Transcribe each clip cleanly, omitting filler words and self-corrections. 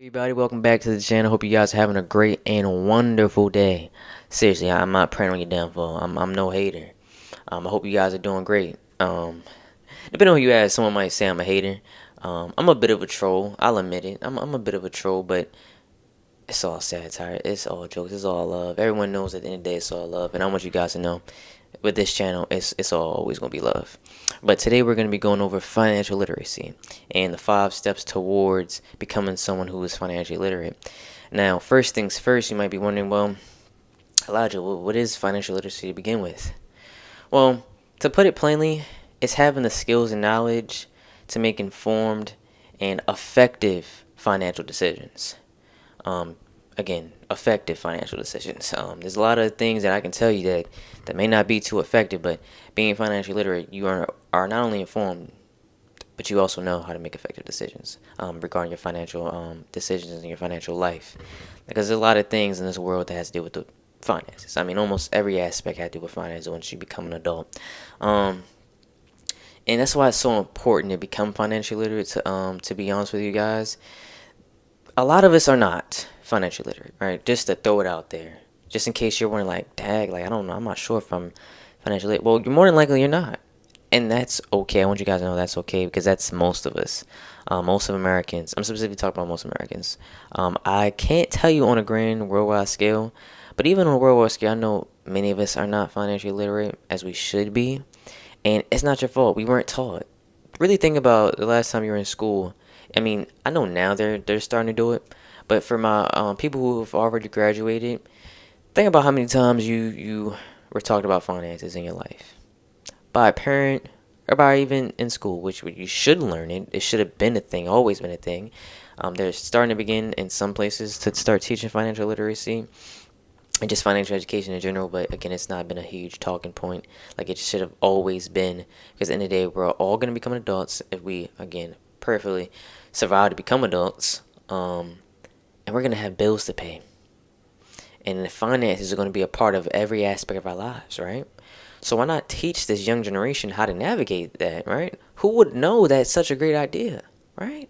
Everybody, welcome back to the channel. Hope you guys are having a great and wonderful day. Seriously, I'm not praying on your downfall. I'm no hater. I hope you guys are doing great. Depending on who you ask, someone might say I'm a hater. I'm a bit of a troll. I'll admit it. I'm a bit of a troll, but it's all satire. It's all jokes. It's all love. Everyone knows at the end of the day, it's all love. And I want you guys to know, with this channel, it's all always gonna be love. But today we're gonna be going over financial literacy and the 5 steps towards becoming someone who is financially literate. Now, first things first, you might be wondering, well, Elijah, what is financial literacy to begin with? Well, to put it plainly, it's having the skills and knowledge to make informed and effective financial decisions. Um, Again, effective financial decisions. There's a lot of things that I can tell you that may not be too effective, but being financially literate, you are not only informed, but you also know how to make effective decisions regarding your financial decisions in your financial life. Because there's a lot of things in this world that has to do with the finances. I mean, almost every aspect has to do with finances once you become an adult. Um, and that's why it's so important to become financially literate. To be honest with you guys, a lot of us are not financially literate, right? Just to throw it out there, just in case you're wondering, like, dang, like I don't know, I'm not sure if I'm financially literate. Well, you're more than likely you're not, and that's okay. I want you guys to know that's okay because that's most of us, most of Americans. I'm specifically talking about most Americans. I can't tell you on a grand worldwide scale, but even on a worldwide scale, I know many of us are not financially literate as we should be, and it's not your fault. We weren't taught. Really think about the last time you were in school. I mean, I know now they're starting to do it, but for my people who have already graduated, think about how many times you were talked about finances in your life by a parent or by even in school, which you should learn it. It should have been a thing, always been a thing. They're starting to begin in some places to start teaching financial literacy and just financial education in general, but again, it's not been a huge talking point like it should have always been, because at the end of the day, we're all going to become adults if we, again, perfectly survive to become adults, and we're going to have bills to pay, and the finances are going to be a part of every aspect of our lives, right? So why not teach this young generation how to navigate that, right? Who would know that's such a great idea, right?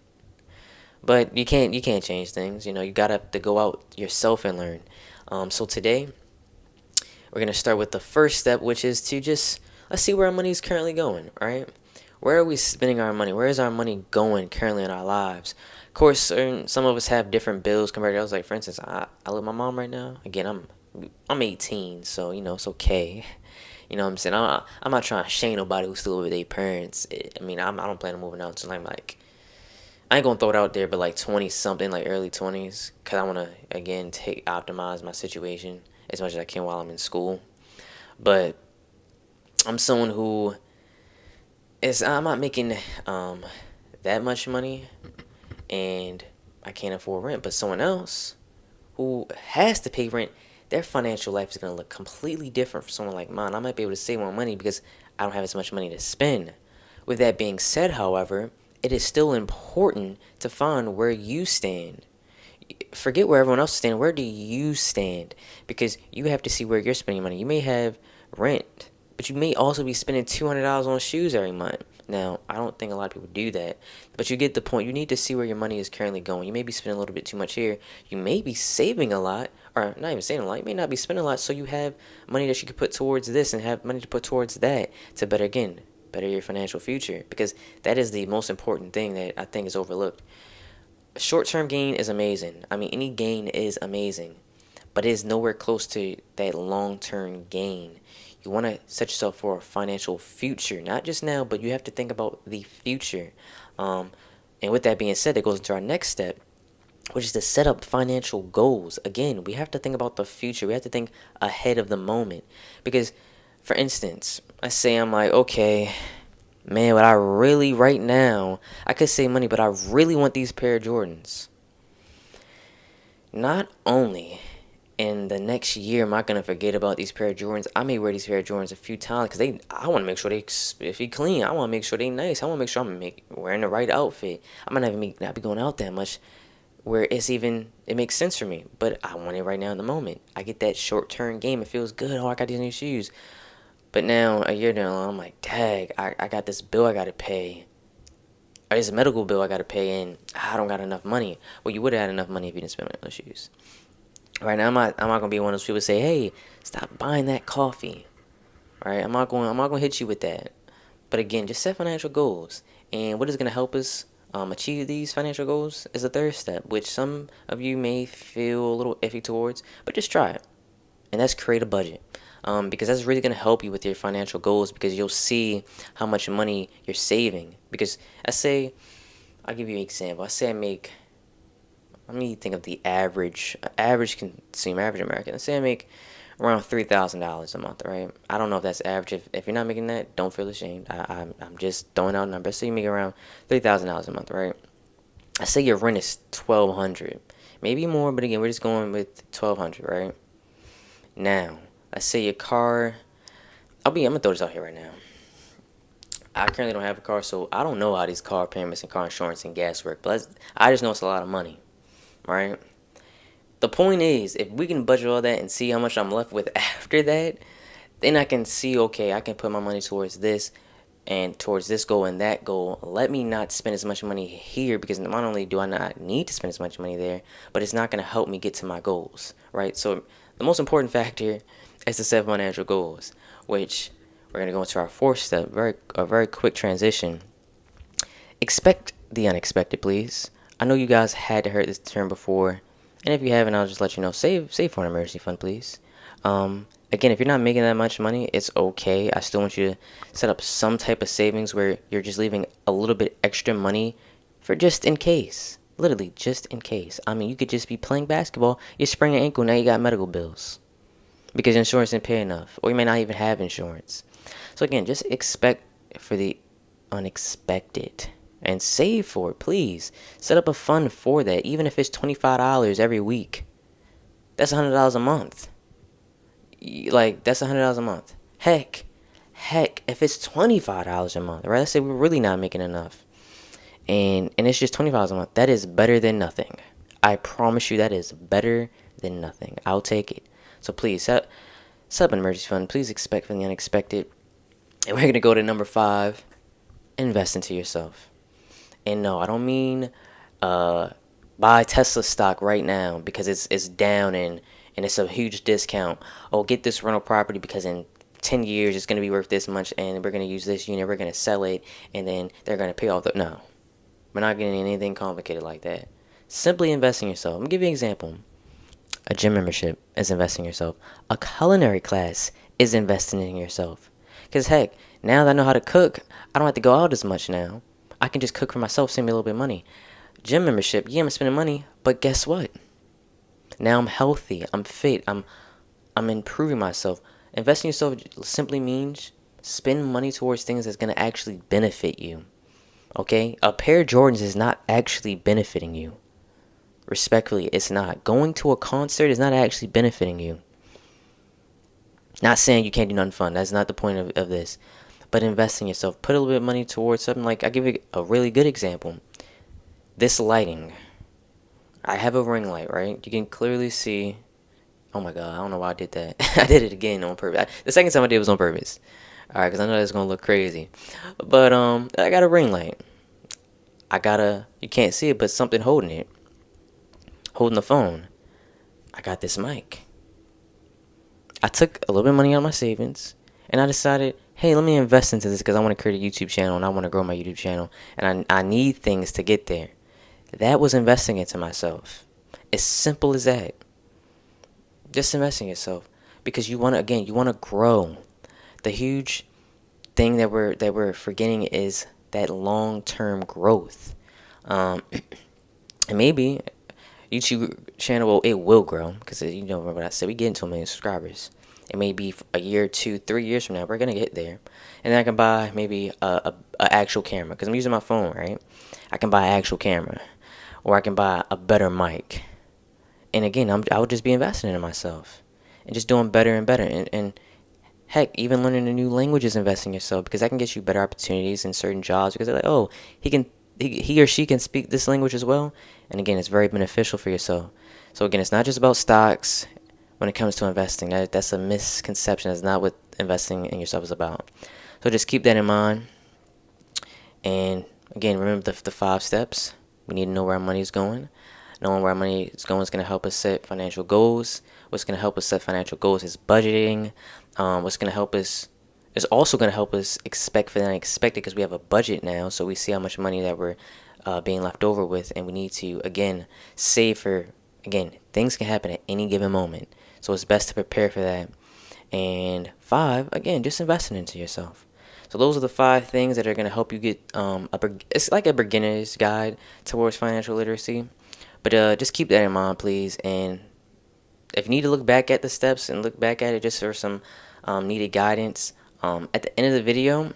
But you can't change things. You gotta have to go out yourself and learn. So today we're gonna start with the first step, which is to just let's see where our money is currently going. Right? Where are we spending our money? Where is our money going currently in our lives? Of course, some of us have different bills compared to others. Like for instance, I live with my mom right now. Again, I'm 18, so it's okay. You know what I'm saying? I'm not trying to shame nobody who's still with their parents. I mean, I don't plan on moving out until I'm like I ain't gonna throw it out there, but like 20 something, like early 20s, cause I wanna again optimize my situation as much as I can while I'm in school. But I'm someone who I'm not making that much money, and I can't afford rent. But someone else who has to pay rent, their financial life is gonna look completely different for someone like mine. I might be able to save more money because I don't have as much money to spend. With that being said, however, it is still important to find where you stand. Forget where everyone else is standing. Where do you stand? Because you have to see where you're spending money. You may have rent, but you may also be spending $200 on shoes every month. Now, I don't think a lot of people do that, but you get the point. You need to see where your money is currently going. You may be spending a little bit too much here. You may be saving a lot, or not even saving a lot. You may not be spending a lot, so you have money that you could put towards this and have money to put towards that to better your financial future, because that is the most important thing that I think is overlooked. Short-term gain is amazing. I mean, any gain is amazing, but it is nowhere close to that long-term gain. You want to set yourself for a financial future, not just now, but you have to think about the future. Um, and with that being said, it goes into our next step, which is to set up financial goals. Again, we have to think about the future. We have to think ahead of the moment, because, for instance, I say I'm like, okay, man, but I really, right now, I could save money, but I really want these pair of Jordans. Not only in the next year am I gonna forget about these pair of Jordans, I may wear these pair of Jordans a few times because I want to make sure if they clean, I want to make sure they nice. I want to make sure I'm wearing the right outfit. I might not be going out that much where it makes sense for me, but I want it right now in the moment. I get that short term game. It feels good. Oh, I got these new shoes. But now, a year down the line, I'm like, dang, I got this bill I got to pay. or it's a medical bill I gotta pay, and I don't got enough money. Well, you would have had enough money if you didn't spend money on those shoes. Right now, I'm not gonna be one of those people that say, "Hey, stop buying that coffee." Right? I'm not gonna hit you with that. But again, just set financial goals. And what is gonna help us achieve these financial goals is the third step, which some of you may feel a little iffy towards, but just try it. And that's create a budget. Because that's really going to help you with your financial goals, because you'll see how much money you're saving. Because I'll give you an example. I say I make, let me think of the average consumer, average American. Let's say I make around $3,000 a month, right? I don't know if that's average. If you're not making that, don't feel ashamed. I'm just throwing out numbers. So you make around $3,000 a month, right? I say your rent is 1,200, maybe more, but again, we're just going with 1,200, right? Now, let's say your car. I'm gonna throw this out here right now. I currently don't have a car, so I don't know how these car payments and car insurance and gas work. But I just know it's a lot of money, right? The point is, if we can budget all that and see how much I'm left with after that, then I can see, okay, I can put my money towards this and towards this goal and that goal. Let me not spend as much money here, because not only do I not need to spend as much money there, but it's not going to help me get to my goals, right? So the most important factor is to set financial goals, which we're going to go into our fourth step, a very quick transition. Expect the unexpected, please. I know you guys had to hear this term before, and if you haven't, I'll just let you know. Save for an emergency fund, please. Again, if you're not making that much money, it's okay. I still want you to set up some type of savings where you're just leaving a little bit extra money for just in case. Literally, just in case. I mean, you could just be playing basketball, you sprain your ankle, now you got medical bills because insurance didn't pay enough, or you may not even have insurance. So again, just expect for the unexpected and save for it, please. Set up a fund for that, even if it's $25 every week. That's $100 a month. Like, that's $100 a month. Heck, if it's $25 a month, right? Let's say we're really not making enough, and it's just $20 a month. That is better than nothing. I promise you, that is better than nothing. I'll take it. So please set up an emergency fund. Please expect from the unexpected. And we're gonna go to number 5. Invest into yourself. And no, I don't mean buy Tesla stock right now because it's down and it's a huge discount. Oh, get this rental property because in 10 years it's going to be worth this much, and we're going to use this unit, we're going to sell it, and then they're going to pay off the... No. We're not getting anything complicated like that. Simply invest in yourself. I'm going to give you an example. A gym membership is investing in yourself. A culinary class is investing in yourself. Because, heck, now that I know how to cook, I don't have to go out as much now. I can just cook for myself, save me a little bit of money. Gym membership, yeah, I'm spending money, but guess what? Now I'm healthy, I'm fit, I'm improving myself. Investing in yourself simply means spend money towards things that's going to actually benefit you. Okay? A pair of Jordans is not actually benefiting you. Respectfully, it's not. Going to a concert is not actually benefiting you. Not saying you can't do nothing fun. That's not the point of this. But invest in yourself. Put a little bit of money towards something like, I'll give you a really good example. This lighting. I have a ring light, right? You can clearly see. Oh my god, I don't know why I did that. I did it again on purpose. The second time I did it was on purpose. Alright, because I know that's going to look crazy. But I got a ring light. You can't see it, but something holding it. Holding the phone. I got this mic. I took a little bit of money out of my savings, and I decided, hey, let me invest into this because I want to create a YouTube channel, and I want to grow my YouTube channel, and I need things to get there. That was investing into myself. As simple as that. Just investing in yourself. Because you want to grow. The huge thing that we're forgetting is that long-term growth. And maybe YouTube channel, it will grow. Because you know what I said, we get into 1 million subscribers. It may be a year, 2, 3 years from now, we're going to get there. And then I can buy maybe a actual camera. Because I'm using my phone, right? I can buy an actual camera. Or I can buy a better mic. And again, I would just be investing in myself. And just doing better and better. And heck, even learning a new language is investing in yourself. Because that can get you better opportunities in certain jobs. Because they're like, oh, he or she can speak this language as well. And again, it's very beneficial for yourself. So again, it's not just about stocks when it comes to investing. That's a misconception. That's not what investing in yourself is about. So just keep that in mind. And again, remember the 5 steps. We need to know where our money is going. Knowing where our money is going is going to help us set financial goals. What's going to help us set financial goals is budgeting. What's going to help us is also going to help us expect for the unexpected because we have a budget now. So we see how much money that we're being left over with, and we need to, again, save for, again, things can happen at any given moment. So it's best to prepare for that. And 5, again, just investing into yourself. So those are the 5 things that are going to help you get it's like a beginner's guide towards financial literacy. But just keep that in mind, please. And if you need to look back at the steps and look back at it just for some needed guidance, at the end of the video,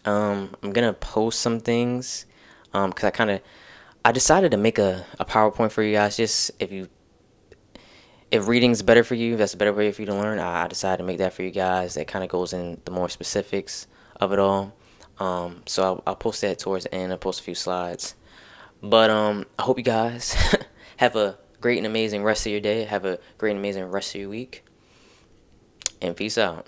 I'm gonna post some things because I decided to make a PowerPoint for you guys. Just if reading's better for you, if that's a better way for you to learn, I decided to make that for you guys. That kind of goes in the more specifics of it all. So I'll post that towards the end. I'll post a few slides. But I hope you guys have a great and amazing rest of your day. Have a great and amazing rest of your week. And peace out.